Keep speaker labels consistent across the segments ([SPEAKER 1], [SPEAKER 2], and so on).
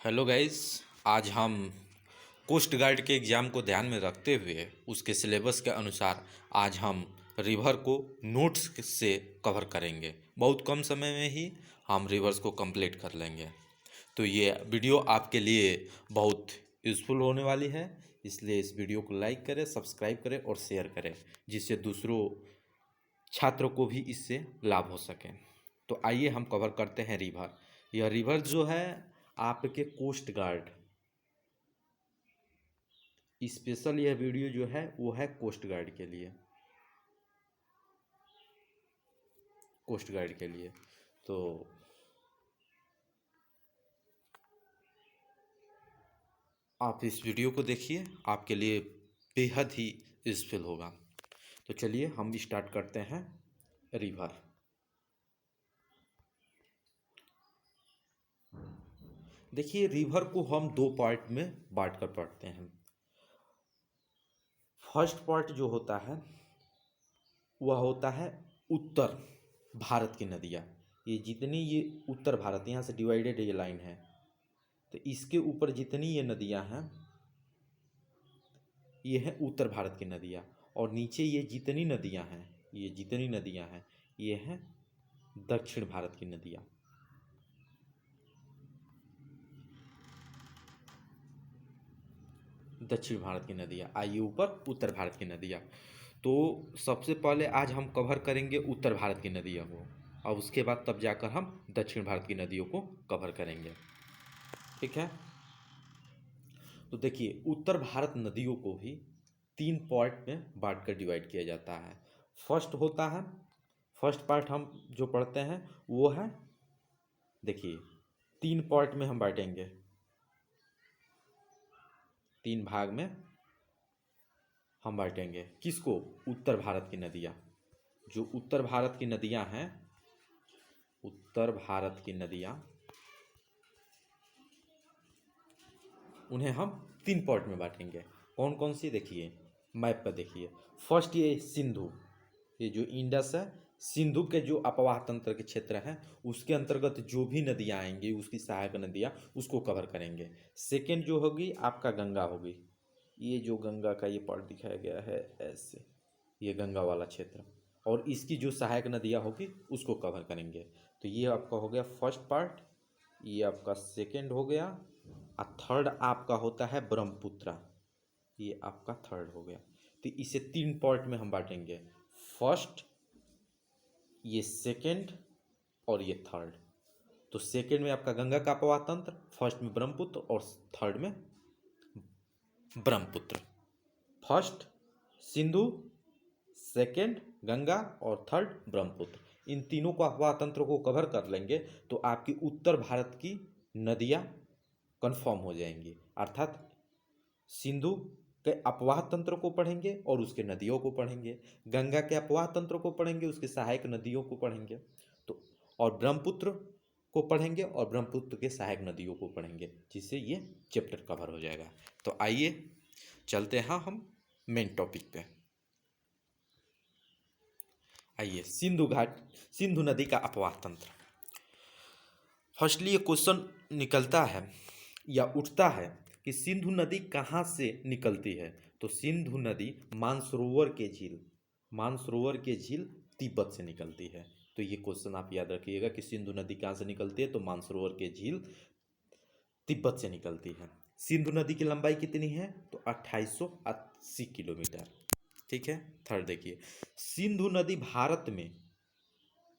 [SPEAKER 1] Hello guys. आज हम coast guard के एग्ज़ाम को ध्यान में रखते हुए उसके सिलेबस के अनुसार आज हम रिवर को नोट्स से कवर करेंगे। बहुत कम समय में ही हम रिवर्स को कंप्लीट कर लेंगे। तो ये वीडियो आपके लिए बहुत यूज़फुल होने वाली है, इसलिए इस वीडियो को लाइक करें, सब्सक्राइब करें और शेयर करें, जिससे दूसरों छात्रों को भी इससे लाभ हो सके। तो आइए हम कवर करते हैं रिवर। यह रिवर जो है आपके कोस्ट गार्ड, स्पेशल यह वीडियो जो है वो है कोस्ट गार्ड के लिए, कोस्ट गार्ड के लिए। तो आप इस वीडियो को देखिए, आपके लिए बेहद ही यूजफुल होगा। तो चलिए हम भी स्टार्ट करते हैं रिवर। देखिए, रिवर को हम दो पार्ट में बांट कर पढ़ते हैं। फर्स्ट पार्ट जो होता है वह होता है उत्तर भारत की नदियाँ। ये जितनी ये उत्तर भारत, यहाँ से डिवाइडेड ये लाइन है, तो इसके ऊपर जितनी ये नदियाँ हैं ये हैं उत्तर भारत की नदियाँ। और नीचे ये जितनी नदियाँ हैं, ये जितनी नदियाँ हैं ये हैं दक्षिण भारत की नदियाँ। दक्षिण भारत की नदियाँ, आइए ऊपर उत्तर भारत की नदियाँ। तो सबसे पहले आज हम कवर करेंगे उत्तर भारत की नदियों को, और उसके बाद तब जाकर हम दक्षिण भारत की नदियों को कवर करेंगे। ठीक है। तो देखिए, उत्तर भारत नदियों को भी तीन पार्ट में बांट कर डिवाइड किया जाता है। फर्स्ट होता है, फर्स्ट पार्ट हम जो पढ़ते हैं वो है, देखिए तीन पार्ट में हम बांटेंगे, तीन भाग में हम बांटेंगे। किसको? उत्तर भारत की नदियाँ। जो उत्तर भारत की नदियाँ हैं, उत्तर भारत की नदियाँ, उन्हें हम तीन पार्ट में बांटेंगे। कौन कौन सी? देखिए मैप पर देखिए। फर्स्ट ये सिंधु, ये जो इंडस है, सिंधु के जो अपवाह तंत्र के क्षेत्र हैं उसके अंतर्गत जो भी नदियाँ आएंगी, उसकी सहायक नदियाँ, उसको कवर करेंगे। सेकेंड जो होगी आपका गंगा होगी। ये जो गंगा का ये पार्ट दिखाया गया है ऐसे, ये गंगा वाला क्षेत्र, और इसकी जो सहायक नदियाँ होगी उसको कवर करेंगे। तो ये आपका हो गया फर्स्ट पार्ट, ये आपका सेकेंड हो गया, और थर्ड आपका होता है ब्रह्मपुत्र, ये आपका थर्ड हो गया। तो इसे तीन पार्ट में हम बांटेंगे, फर्स्ट, ये सेकेंड और ये थर्ड। तो सेकेंड में आपका गंगा का अपवाह तंत्र, फर्स्ट में ब्रह्मपुत्र और थर्ड में ब्रह्मपुत्र। फर्स्ट सिंधु, सेकेंड गंगा और थर्ड ब्रह्मपुत्र। इन तीनों को अपवाह तंत्र को कवर कर लेंगे तो आपकी उत्तर भारत की नदियाँ कन्फर्म हो जाएंगी। अर्थात सिंधु के अपवाह तंत्र को पढ़ेंगे और उसके नदियों को पढ़ेंगे, गंगा के अपवाह तंत्र को पढ़ेंगे, उसके सहायक नदियों को पढ़ेंगे, तो और ब्रह्मपुत्र को पढ़ेंगे और ब्रह्मपुत्र के सहायक नदियों को पढ़ेंगे, जिससे ये चैप्टर कवर हो जाएगा। तो आइए चलते हैं हम मेन टॉपिक पे। आइए, सिंधु घाट, सिंधु नदी का अपवाह तंत्र। फर्स्टली ये क्वेश्चन निकलता है या उठता है कि सिंधु नदी कहाँ से निकलती है। तो सिंधु नदी मानसरोवर के झील, मानसरोवर के झील तिब्बत से निकलती है। तो ये क्वेश्चन आप याद रखिएगा कि सिंधु नदी कहाँ से निकलती है, तो मानसरोवर के झील तिब्बत से निकलती है। सिंधु नदी की लंबाई कितनी है? तो 2880 किलोमीटर। ठीक है। थर्ड देखिए, सिंधु नदी भारत में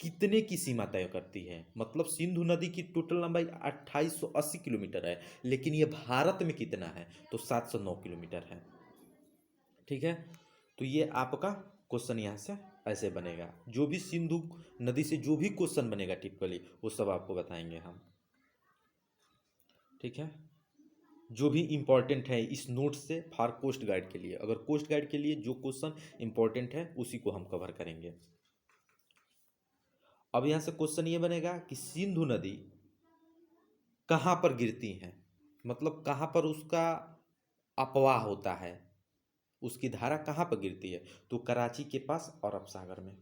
[SPEAKER 1] कितने की सीमा तय करती है। मतलब सिंधु नदी की टोटल लंबाई 2880 किलोमीटर है, लेकिन ये भारत में कितना है? तो 709 किलोमीटर है। ठीक है। तो ये आपका क्वेश्चन यहाँ से ऐसे बनेगा। जो भी सिंधु नदी से जो भी क्वेश्चन बनेगा टिपिकली, वो सब आपको बताएंगे हम। ठीक है। जो भी इम्पोर्टेंट है इस नोट से फॉर कोस्ट गाइड के लिए, अगर कोस्ट गाइड के लिए जो क्वेश्चन इम्पोर्टेंट है उसी को हम कवर करेंगे। अब यहाँ से क्वेश्चन ये बनेगा कि सिंधु नदी कहाँ पर गिरती हैं, मतलब कहाँ पर उसका अपवाह होता है, उसकी धारा कहाँ पर गिरती है। तो कराची के पास अरब सागर में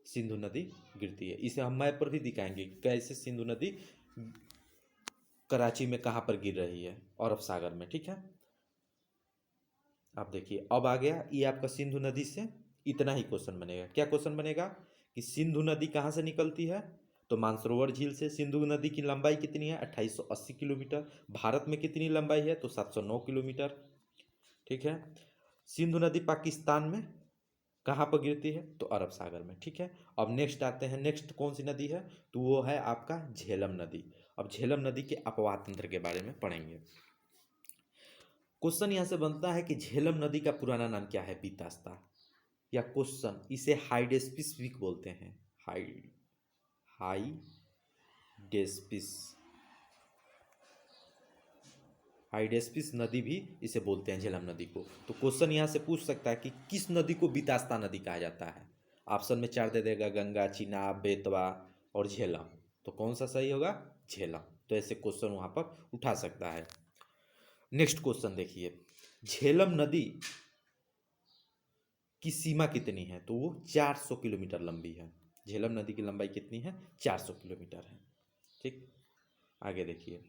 [SPEAKER 1] सिंधु नदी गिरती है। इसे हम मैप पर भी दिखाएंगे कैसे सिंधु नदी कराची में कहाँ पर गिर रही है? अरब सागर में, ठीक है। आप देखिए अब आ गया ये आपका सिंधु नदी से इतना ही क्वेश्चन बनेगा। क्या क्वेश्चन बनेगा कि सिंधु नदी कहाँ से निकलती है? तो मानसरोवर झील से। सिंधु नदी की लंबाई कितनी है? 2880 किलोमीटर। भारत में कितनी लंबाई है? तो 709 किलोमीटर, ठीक है। सिंधु नदी पाकिस्तान में कहाँ पर गिरती है? तो अरब सागर में, ठीक है। अब नेक्स्ट आते हैं, नेक्स्ट कौन सी नदी है? तो वो है आपका झेलम नदी। अब झेलम नदी के अपवाह तंत्र के बारे में पढ़ेंगे। क्वेश्चन यहाँ से बनता है कि झेलम नदी का पुराना नाम क्या है? बीतास्ता। या क्वेश्चन इसे हाइडेस्पिस बोलते हैं। हाइडेस्पिस हाइडेस्पिस नदी भी इसे बोलते हैं, झेलम नदी को। तो क्वेश्चन यहाँ से पूछ सकता है कि किस नदी को बीतास्ता नदी कहा जाता है? ऑप्शन में 4 दे देगा, गंगा, चिनाब, बेतवा और झेलम। तो कौन सा सही होगा? झेलम। तो ऐसे क्वेश्चन वहाँ पर उठा सकता है। नेक्स्ट क्वेश्चन देखिए, झेलम नदी की सीमा कितनी है? तो वो 400 किलोमीटर लंबी है। झेलम नदी की लंबाई कितनी है? 400 किलोमीटर है, ठीक। आगे देखिए,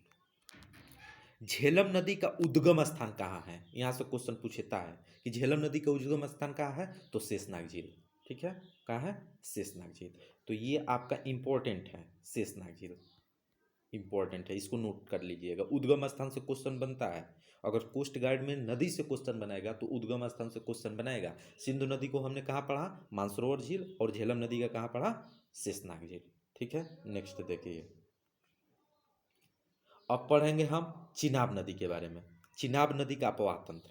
[SPEAKER 1] झेलम नदी का उद्गम स्थान कहाँ है? यहाँ से क्वेश्चन पूछता है कि झेलम नदी का उद्गम स्थान कहाँ है? तो शेषनाग झील, ठीक है। कहाँ है? शेषनाग झील। तो ये आपका इंपॉर्टेंट है, शेषनाग झील इंपॉर्टेंट है, इसको नोट कर लीजिएगा। उद्गम स्थान से क्वेश्चन बनता है। अगर कोस्ट गार्ड में नदी से क्वेश्चन बनाएगा तो उद्गम स्थान से क्वेश्चन बनाएगा। सिंधु नदी को हमने कहाँ पढ़ा? मानसरोवर झील। और झेलम नदी का कहाँ पढ़ा? शेषनाग झील, ठीक है। नेक्स्ट देखिए, अब पढ़ेंगे हम चिनाब नदी के बारे में। चिनाब नदी का अपवाह तंत्र।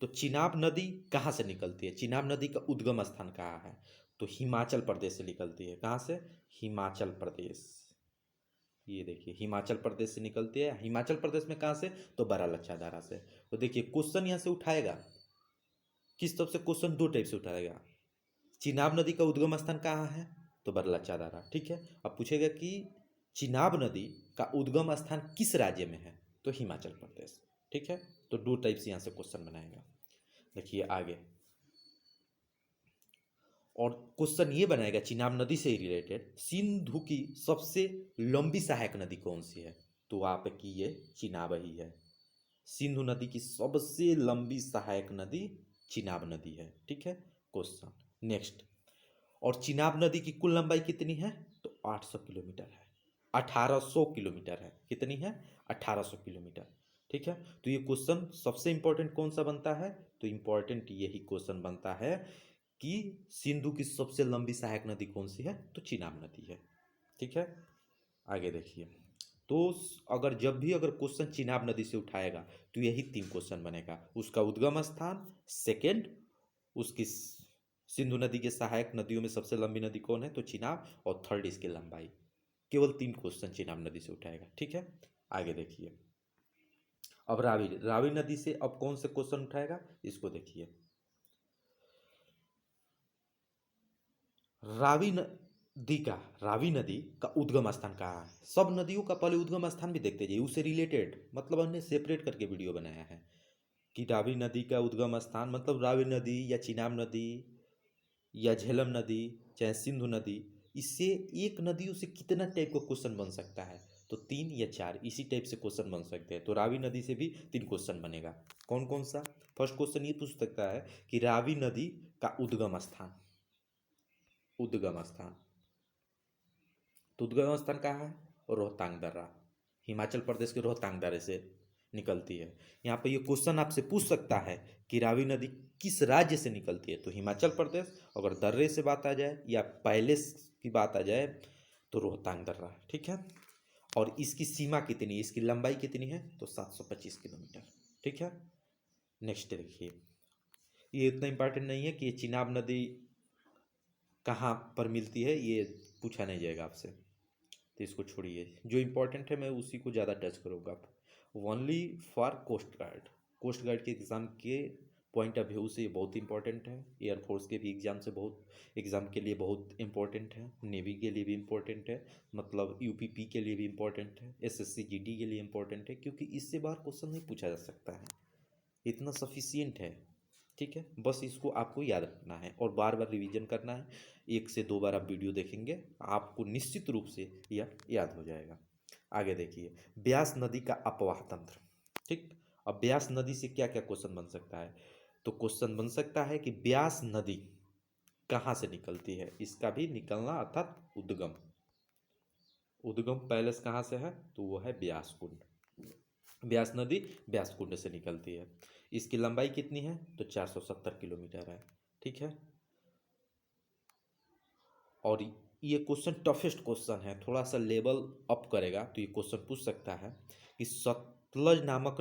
[SPEAKER 1] तो चिनाब नदी कहाँ से निकलती है? चिनाब नदी का उद्गम स्थान कहाँ है? तो हिमाचल प्रदेश से निकलती है। कहाँ से? हिमाचल प्रदेश। ये देखिए हिमाचल प्रदेश से निकलती है। हिमाचल प्रदेश में कहाँ से? तो बड़ा लच्छादारा से। तो देखिए क्वेश्चन यहाँ से उठाएगा किस तरफ से? क्वेश्चन दो टाइप से उठाएगा। चिनाब नदी का उद्गम स्थान कहाँ है? तो बड़ा लच्छादारा, ठीक है। अब पूछेगा कि चिनाब नदी का उद्गम स्थान किस राज्य में है? तो हिमाचल प्रदेश, ठीक है। तो दो टाइप से यहाँ से क्वेश्चन बनाएगा। देखिए आगे, और क्वेश्चन ये बनाएगा चिनाब नदी से रिलेटेड, सिंधु की सबसे लंबी सहायक नदी कौन सी है? तो आपकी ये चिनाब ही है। सिंधु नदी की सबसे लंबी सहायक नदी चिनाब नदी है, ठीक है। क्वेश्चन नेक्स्ट, और चिनाब नदी की कुल लंबाई कितनी है? तो 800 किलोमीटर है। 1800 किलोमीटर है। कितनी है? 1800 किलोमीटर, ठीक है। तो ये क्वेश्चन सबसे इंपॉर्टेंट कौन सा बनता है? तो इंपॉर्टेंट यही क्वेश्चन बनता है कि सिंधु की सबसे लंबी सहायक नदी कौन सी है? तो चिनाब नदी है, ठीक है। आगे देखिए, तो अगर जब भी अगर क्वेश्चन चिनाब नदी से उठाएगा तो यही 3 क्वेश्चन बनेगा। उसका उद्गम स्थान, सेकेंड उसकी सिंधु नदी के सहायक नदियों में सबसे लंबी नदी कौन है? तो चिनाब। और थर्ड इसकी लंबाई। केवल 3 क्वेश्चन चिनाब नदी से उठाएगा, ठीक है। आगे देखिए, अब रावी रावी नदी से अब कौन से क्वेश्चन उठाएगा? इसको देखिए, रावी नदी का उद्गम स्थान कहाँ है? सब नदियों का पहले उद्गम स्थान भी देखते जाइए, उससे रिलेटेड मतलब हमने सेपरेट करके वीडियो बनाया है कि रावी नदी का उद्गम स्थान मतलब रावी नदी या चिनाब नदी या झेलम नदी चाहे सिंधु नदी, इससे एक नदियों से कितना टाइप का क्वेश्चन बन सकता है? तो 3 या 4 इसी टाइप से क्वेश्चन बन सकते हैं। तो रावी नदी से भी 3 क्वेश्चन बनेगा। कौन कौन सा? फर्स्ट क्वेश्चन ये पूछ सकता है कि रावी नदी का उद्गम स्थान। उद्गम स्थान, तो उद्गम स्थान कहाँ है? रोहतांग दर्रा। हिमाचल प्रदेश के रोहतांग दर्रे से निकलती है। यहाँ पे ये क्वेश्चन आपसे पूछ सकता है कि रावी नदी किस राज्य से निकलती है? तो हिमाचल प्रदेश। अगर दर्रे से बात आ जाए या पैलेस की बात आ जाए तो रोहतांग दर्रा, ठीक है। और इसकी सीमा कितनी है? इसकी लंबाई कितनी है? तो 725 किलोमीटर, ठीक है। नेक्स्ट देखिए, ये इतना इंपॉर्टेंट नहीं है कि ये चिनाब नदी कहाँ पर मिलती है, ये पूछा नहीं जाएगा आपसे, तो इसको छोड़िए। जो इम्पोर्टेंट है मैं उसी को ज़्यादा टच करूँगा। Only for coast guard. Coast guard के एग्ज़ाम के पॉइंट ऑफ व्यू से ये बहुत इंपॉर्टेंट है। एयरफोर्स के भी एग्ज़ाम के लिए बहुत इंपॉर्टेंट है। नेवी के लिए भी इंपॉर्टेंट है, मतलब यूपीपी के लिए भी इंपॉर्टेंट है, एसएससी जीडी के लिए इंपॉर्टेंट है, क्योंकि इससे बाहर क्वेश्चन नहीं पूछा जा सकता है। इतना सफिशियंट है, ठीक है। बस इसको आपको याद रखना है और बार बार रिवीजन करना है। 1 से 2 बार आप वीडियो देखेंगे, आपको निश्चित रूप से यह याद हो जाएगा। आगे देखिए, ब्यास नदी का अपवाह तंत्र। ठीक, अब ब्यास नदी से क्या क्या क्वेश्चन बन सकता है? तो क्वेश्चन बन सकता है कि ब्यास नदी कहाँ से निकलती है, इसका भी निकलना अर्थात उद्गम। उद्गम पैलेस कहाँ से है? तो वो है ब्यास कुंड। ब्यास नदी ब्यास कुंड से निकलती है। इसकी लंबाई कितनी है? तो 470 किलोमीटर है। ठीक है, और ये क्वेश्चन टफेस्ट क्वेश्चन है, थोड़ा सा लेवल अप करेगा तो ये क्वेश्चन पूछ सकता है कि सतलज नामक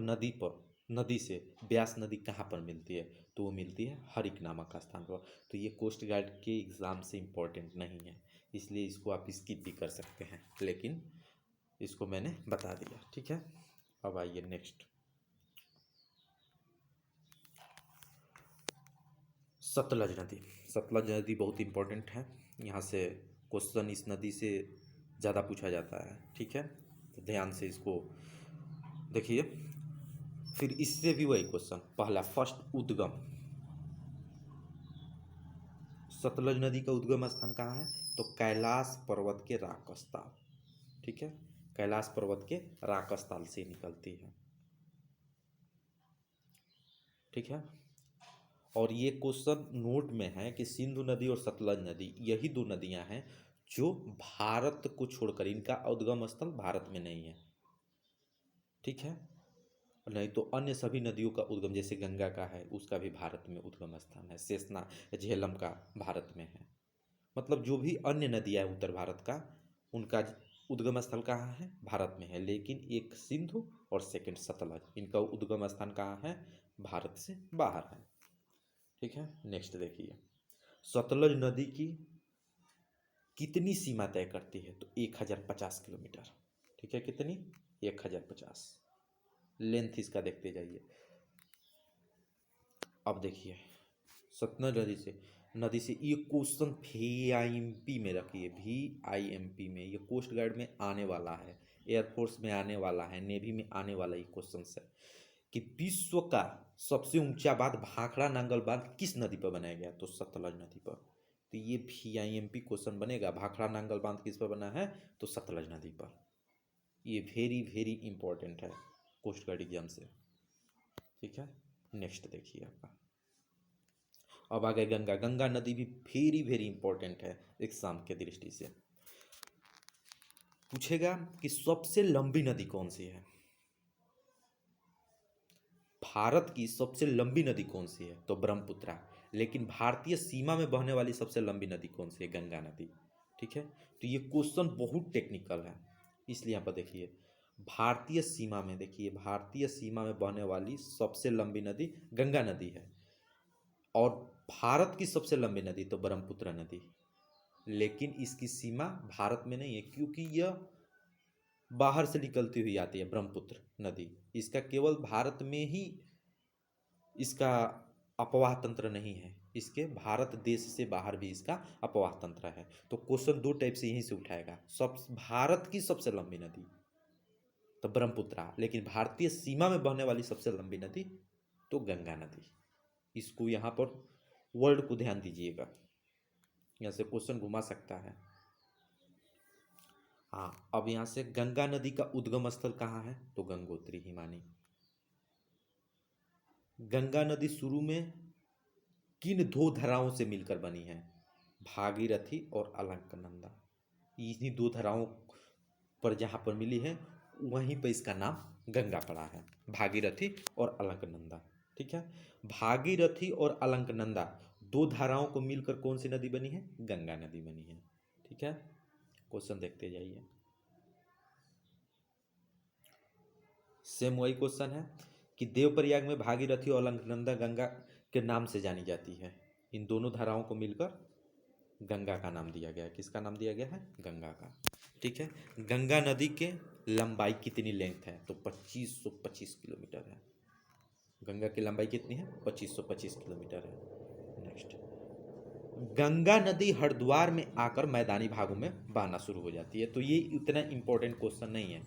[SPEAKER 1] नदी से ब्यास नदी कहाँ पर मिलती है? तो वो मिलती है हरिक नामक स्थान पर। तो ये कोस्ट गार्ड के एग्ज़ाम से इम्पोर्टेंट नहीं है, इसलिए इसको आप स्किप भी कर सकते हैं, लेकिन इसको मैंने बता दिया। ठीक है, अब आइए नेक्स्ट, सतलज नदी। सतलज नदी बहुत इम्पोर्टेंट है, यहाँ से क्वेश्चन इस नदी से ज़्यादा पूछा जाता है। ठीक है, तो ध्यान से इसको देखिए। फिर इससे भी वही क्वेश्चन, पहला फर्स्ट उद्गम, सतलज नदी का उद्गम स्थान कहाँ है? तो कैलाश पर्वत के राकस्थल। ठीक है, कैलाश पर्वत के राकस्थल से निकलती है। ठीक है, और ये क्वेश्चन नोट में है कि सिंधु नदी और सतलज नदी यही दो नदियां हैं जो भारत को छोड़कर, इनका उद्गम स्थल भारत में नहीं है। ठीक है, नहीं तो अन्य सभी नदियों का उद्गम, जैसे गंगा का है उसका भी भारत में उद्गम स्थान है, शेषना झेलम का भारत में है। मतलब जो भी अन्य नदियाँ हैं उत्तर भारत का, उनका उद्गम स्थल कहाँ है? भारत में है। लेकिन एक सिंधु और सेकंड सतलज, इनका उद्गम स्थान कहाँ है? भारत से बाहर है। ठीक है, नेक्स्ट देखिए, सतलज नदी की कितनी सीमा तय करती है? तो 1050 किलोमीटर। ठीक है, कितनी? 1050। लेंथ इसका देखते जाइए। अब देखिए, सतलज नदी से ये क्वेश्चन VIMP में रखिए, VIMP में, ये कोस्ट गार्ड में आने वाला है, एयरफोर्स में आने वाला है, नेवी में आने वाला ये क्वेश्चन है कि विश्व का सबसे ऊंचा बांध भाखड़ा नांगल बांध किस नदी पर बनाया गया? तो सतलज नदी पर। तो ये VIMP क्वेश्चन बनेगा, भाखड़ा नांगल बांध किस पर बना है? तो सतलज नदी पर। ये वेरी वेरी इंपॉर्टेंट है कोस्ट गार्ड एग्जाम से। ठीक है, नेक्स्ट देखिए आपका, अब आ गए गंगा। गंगा नदी भी वेरी वेरी इंपॉर्टेंट है एग्जाम के दृष्टि से। पूछेगा कि सबसे लंबी नदी कौन सी है? भारत की सबसे लंबी नदी कौन सी है? तो ब्रह्मपुत्रा। लेकिन भारतीय सीमा में बहने वाली सबसे लंबी नदी कौन सी है? गंगा नदी। ठीक है, तो ये क्वेश्चन बहुत टेक्निकल है, इसलिए यहाँ पर देखिए, भारतीय सीमा में, देखिए भारतीय सीमा में बहने वाली सबसे लंबी नदी गंगा नदी है, और भारत की सबसे लंबी नदी तो ब्रह्मपुत्र नदी। लेकिन इसकी सीमा भारत में नहीं है, क्योंकि यह बाहर से निकलती हुई आती है ब्रह्मपुत्र नदी। इसका केवल भारत में ही इसका अपवाह तंत्र नहीं है, इसके भारत देश से बाहर भी इसका अपवाह तंत्र है। तो क्वेश्चन दो टाइप से यहीं से उठाएगा, सब भारत की सबसे लंबी नदी तो ब्रह्मपुत्रा, लेकिन भारतीय सीमा में बहने वाली सबसे लंबी नदी तो गंगा नदी। इसको यहाँ पर वर्ड को ध्यान दीजिएगा, यहाँ से क्वेश्चन घुमा सकता है। हाँ, अब यहाँ से गंगा नदी का उद्गम स्थल कहाँ है? तो गंगोत्री हिमानी। गंगा नदी शुरू में किन दो धाराओं से मिलकर बनी है? भागीरथी और अलकनंदा। इन्हीं दो धाराओं पर जहाँ पर मिली है वहीं पर इसका नाम गंगा पड़ा है, भागीरथी और अलकनंदा। ठीक है, भागीरथी और अलकनंदा दो धाराओं को मिलकर कौन सी नदी बनी है? गंगा नदी बनी है। ठीक है, क्वेश्चन देखते जाइए। सेम वही क्वेश्चन है कि देवप्रयाग में भागीरथी और अलकनंदा गंगा के नाम से जानी जाती है। इन दोनों धाराओं को मिलकर गंगा का नाम दिया गया है। किसका नाम दिया गया है? गंगा का। ठीक है, गंगा नदी के लंबाई कितनी लेंथ है? तो 2525 किलोमीटर है। गंगा की लंबाई कितनी है? 2525 किलोमीटर है। नेक्स्ट, गंगा नदी हरिद्वार में आकर मैदानी भागों में बहना शुरू हो जाती है। तो ये उतना इम्पोर्टेंट क्वेश्चन नहीं है,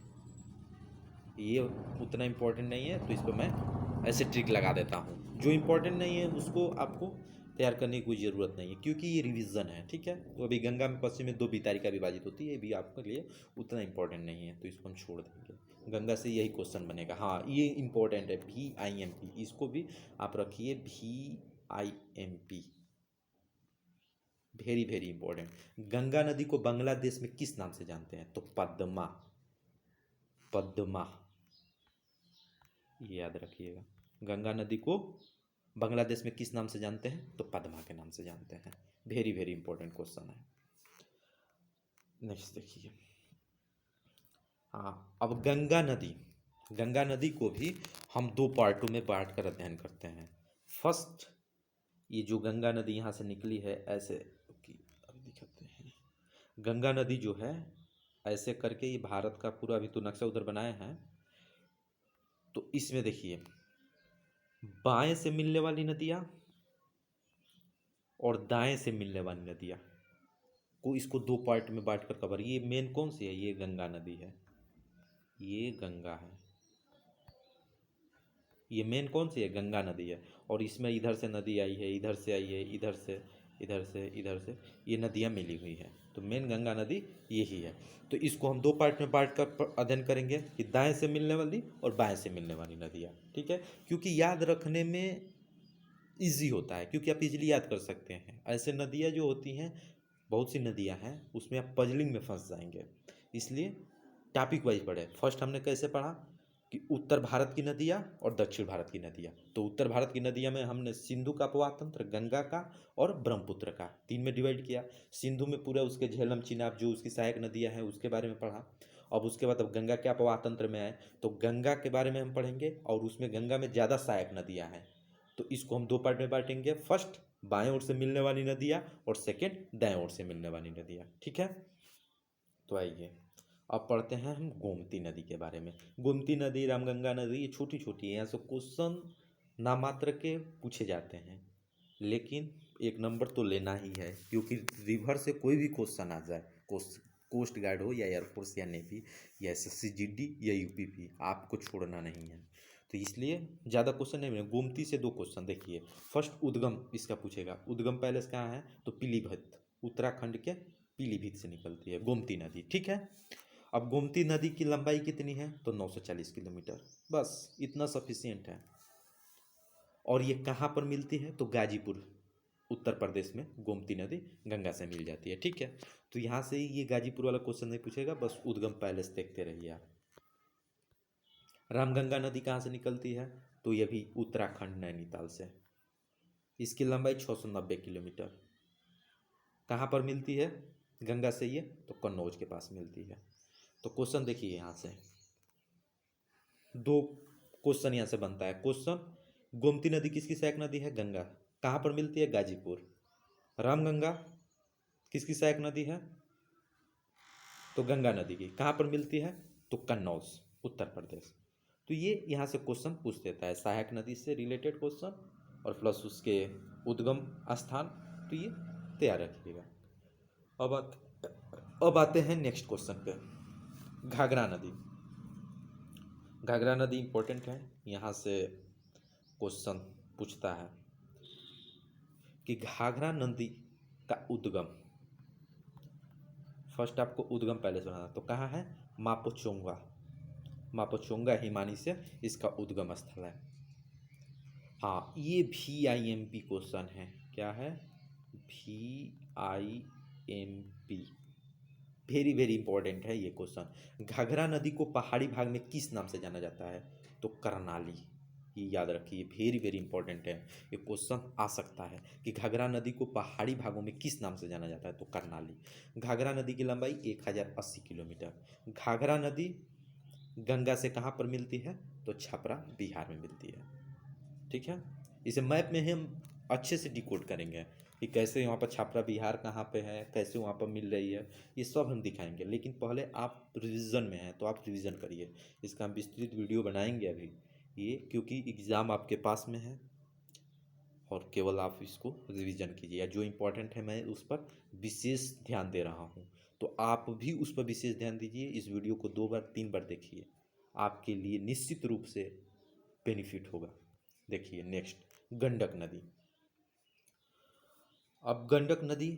[SPEAKER 1] ये उतना इम्पोर्टेंट नहीं है, तो इस पर मैं ऐसे ट्रिक लगा देता हूँ। जो इम्पोर्टेंट नहीं है उसको आपको तैयार करने की कोई ज़रूरत नहीं है, क्योंकि ये रिवीजन है, ठीक है। तो अभी गंगा में पश्चिम में 2 बीतारिका विभाजित होती है, ये भी आपके लिए उतना इंपॉर्टेंट नहीं है, तो इसको हम छोड़ देंगे। गंगा से यही क्वेश्चन बनेगा। हाँ, ये इंपॉर्टेंट है, VIMP, इसको भी आप रखिए, VIMP, very very important. Ganga नदी को बांग्लादेश में किस नाम से जानते हैं? तो पद्मा, पद्मा, ये याद रखिएगा। गंगा नदी को बांग्लादेश में किस नाम से जानते हैं? तो पद्मा के नाम से जानते हैं। वेरी वेरी इंपॉर्टेंट क्वेश्चन है। नेक्स्ट देखिए। हाँ, अब गंगा नदी को भी हम 2 पार्टों में बांट कर अध्ययन करते हैं। फर्स्ट, ये जो गंगा नदी यहाँ से निकली है ऐसे, अभी दिखाते हैं। गंगा नदी जो है ऐसे करके ये भारत का पूरा अभी तो नक्शा उधर बनाए हैं, तो इसमें देखिए बाएं से मिलने वाली नदियाँ और दाएं से मिलने वाली नदियाँ को, इसको 2 पार्ट में बांट कर कवर। ये मेन कौन सी है? ये गंगा नदी है, ये गंगा है। ये मेन कौन सी है? गंगा नदी है। और इसमें इधर से नदी आई है, इधर से आई है, इधर से, इधर से, इधर से, ये नदियाँ मिली हुई हैं। तो मेन गंगा नदी यही है। तो इसको हम 2 पार्ट में बांट कर अध्ययन करेंगे कि दाएं से मिलने वाली और बाएं से मिलने वाली नदियाँ, ठीक है। क्योंकि याद रखने में ईजी होता है, क्योंकि आप इजीली याद कर सकते हैं। ऐसे नदियाँ जो होती हैं, बहुत सी नदियाँ हैं, उसमें आप पजलिंग में फंस जाएंगे, इसलिए टॉपिक वाइज पढ़े। फर्स्ट हमने कैसे पढ़ा कि उत्तर भारत की नदियाँ और दक्षिण भारत की नदियाँ। तो उत्तर भारत की नदियाँ में हमने सिंधु का अपवाह तंत्र, गंगा का और ब्रह्मपुत्र का 3 में डिवाइड किया। सिंधु में पूरा उसके झेलम, चिनाब जो उसकी सहायक नदियाँ हैं उसके बारे में पढ़ा। अब उसके बाद अब गंगा के अपवाह तंत्र में आए तो गंगा के बारे में हम पढ़ेंगे, और उसमें गंगा में ज़्यादा सहायक नदियाँ हैं। तो इसको हम 2 पार्ट में बांटेंगे। फर्स्ट, बाएं ओर से मिलने वाली नदियाँ, और सेकेंड, दाएं ओर से मिलने वाली नदियाँ, ठीक है। तो आइए अब पढ़ते हैं हम गोमती नदी के बारे में। गोमती नदी, रामगंगा नदी, ये छोटी छोटी है, यहाँ से क्वेश्चन नामात्र के पूछे जाते हैं, लेकिन 1 नंबर तो लेना ही है, क्योंकि रिवर से कोई भी क्वेश्चन आ जाए, कोस्ट गार्ड हो या एयरफोर्स या नेवी या SSC GD या UPP, आपको छोड़ना नहीं है। तो इसलिए ज़्यादा क्वेश्चन नहीं मिले। गोमती से 2 क्वेश्चन देखिए। फर्स्ट, उद्गम इसका पूछेगा। उद्गम पैलेस कहाँ है? तो पीलीभीत, उत्तराखंड के पीलीभीत से निकलती है गोमती नदी, ठीक है। अब गोमती नदी की लंबाई कितनी है? तो 940 किलोमीटर, बस इतना सफिशियंट है। और ये कहाँ पर मिलती है? तो गाजीपुर, उत्तर प्रदेश में गोमती नदी गंगा से मिल जाती है, ठीक है। तो यहाँ से ये गाजीपुर वाला क्वेश्चन नहीं पूछेगा, बस उद्गम पैलेस देखते रहिए आप। रामगंगा नदी कहाँ से निकलती है? तो ये भी उत्तराखंड नैनीताल से। इसकी लंबाई 690 किलोमीटर। कहाँ पर मिलती है गंगा से ये? तो कन्नौज के पास मिलती है। तो क्वेश्चन देखिए, यहाँ से 2 क्वेश्चन यहाँ से बनता है। क्वेश्चन, गोमती नदी किसकी सहायक नदी है? गंगा। कहाँ पर मिलती है? गाजीपुर। रामगंगा किसकी सहायक नदी है? तो गंगा नदी की। कहाँ पर मिलती है? तो कन्नौज, उत्तर प्रदेश। तो ये यहाँ से क्वेश्चन पूछ देता है, सहायक नदी से रिलेटेड क्वेश्चन और प्लस उसके उद्गम स्थान, तो ये तैयार रखिएगा। अब आते हैं नेक्स्ट क्वेश्चन पे। घाघरा नदी। घाघरा नदी इंपॉर्टेंट है, यहाँ से क्वेश्चन पूछता है कि घाघरा नदी का उद्गम, फर्स्ट आपको उद्गम पैलेस बनाना, तो कहाँ है? मापोचोंगा। मापोचोंगा हिमानी से इसका उद्गम स्थल है। हाँ, ये VIMP क्वेश्चन है। क्या है? VIMP, वेरी वेरी इंपॉर्टेंट है ये क्वेश्चन। घाघरा नदी को पहाड़ी भाग में किस नाम से जाना जाता है? तो करनाली। ये याद रखिए, वेरी वेरी इंपॉर्टेंट है, ये क्वेश्चन आ सकता है कि घाघरा नदी को पहाड़ी भागों में किस नाम से जाना जाता है? तो करनाली। घाघरा नदी की लंबाई 1080 किलोमीटर। घाघरा नदी गंगा से कहाँ पर मिलती है? तो छपरा, बिहार में मिलती है, ठीक है। इसे मैप में हम अच्छे से डिकोड करेंगे कि कैसे यहाँ पर छपरा बिहार कहाँ पे है, कैसे वहाँ पर मिल रही है, ये सब हम दिखाएंगे। लेकिन पहले आप रिवीजन में हैं तो आप रिवीजन करिए, इसका हम विस्तृत वीडियो बनाएंगे अभी ये, क्योंकि एग्ज़ाम आपके पास में है और केवल आप इसको रिवीजन कीजिए। जो इम्पोर्टेंट है मैं उस पर विशेष ध्यान दे रहा हूँ, तो आप भी उस पर विशेष ध्यान दीजिए। इस वीडियो को 2 बार 3 बार देखिए, आपके लिए निश्चित रूप से बेनिफिट होगा। देखिए नेक्स्ट, गंडक नदी। अब गंडक नदी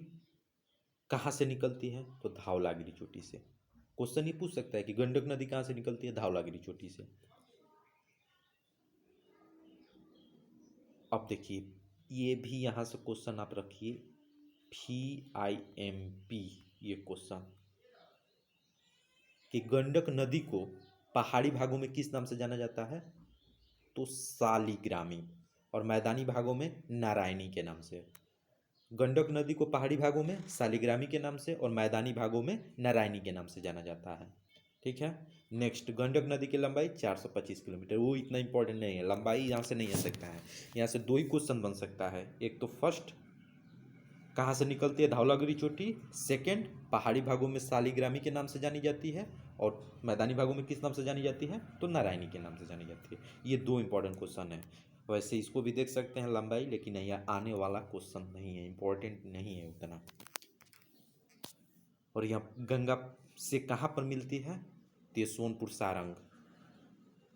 [SPEAKER 1] कहाँ से निकलती है? तो धवलागिरी चोटी से। क्वेश्चन ये पूछ सकता है कि गंडक नदी कहाँ से निकलती है? धवलागिरी चोटी से। अब देखिए, ये भी यहाँ से क्वेश्चन आप रखिए, VIMP, ये क्वेश्चन कि गंडक नदी को पहाड़ी भागों में किस नाम से जाना जाता है? तो सालिग्रामी, और मैदानी भागों में नारायणी के नाम से। गंडक नदी को पहाड़ी भागों में सालिग्रामी के नाम से और मैदानी भागों में नारायणी के नाम से जाना जाता है। ठीक है। नेक्स्ट, गंडक नदी की लंबाई 425 किलोमीटर। वो इतना इंपॉर्टेंट नहीं है, लंबाई यहाँ से नहीं आ सकता है। यहाँ से दो ही क्वेश्चन बन सकता है, एक तो फर्स्ट कहाँ से निकलती है? धवलागिरी चोटी। सेकंड, पहाड़ी भागों में सालिग्रामी के नाम से जानी जाती है और मैदानी भागों में किस नाम से जानी जाती है? तो नारायणी के नाम से जानी जाती है। ये दो इंपॉर्टेंट क्वेश्चन है। वैसे इसको भी देख सकते हैं लंबाई, लेकिन यह आने वाला क्वेश्चन नहीं है, इंपॉर्टेंट नहीं है उतना। और यहाँ गंगा से कहाँ पर मिलती है? तो ये सोनपुर सारंग,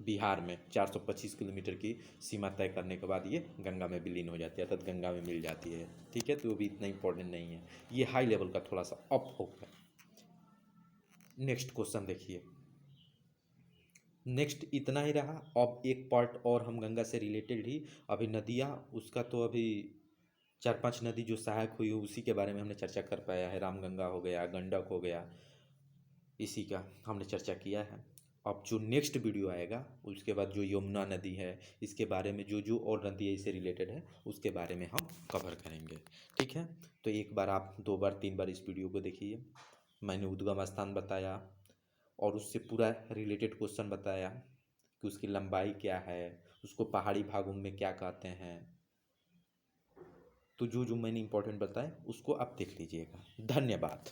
[SPEAKER 1] बिहार में 425 किलोमीटर की सीमा तय करने के बाद ये गंगा में विलीन हो जाती है, अर्थात गंगा में मिल जाती है। ठीक है, तो वो भी इतना इंपॉर्टेंट नहीं है, ये हाई लेवल का थोड़ा सा अप हो है। नेक्स्ट क्वेश्चन देखिए, नेक्स्ट इतना ही रहा। अब एक पार्ट और हम गंगा से रिलेटेड ही, अभी नदियाँ उसका तो अभी 4-5 नदी जो सहायक हुई उसी के बारे में हमने चर्चा कर पाया है। रामगंगा हो गया, गंडक हो गया, इसी का हमने चर्चा किया है। अब जो नेक्स्ट वीडियो आएगा उसके बाद जो यमुना नदी है, इसके बारे में जो जो और नदी इससे रिलेटेड है उसके बारे में हम कवर करेंगे। ठीक है, तो एक बार आप 2 बार 3 बार इस वीडियो को देखिए। मैंने उद्गम स्थान बताया और उससे पूरा रिलेटेड क्वेश्चन बताया कि उसकी लंबाई क्या है, उसको पहाड़ी भागों में क्या कहते हैं। तो जो जो मैंने इंपॉर्टेंट बताया उसको आप देख लीजिएगा। धन्यवाद।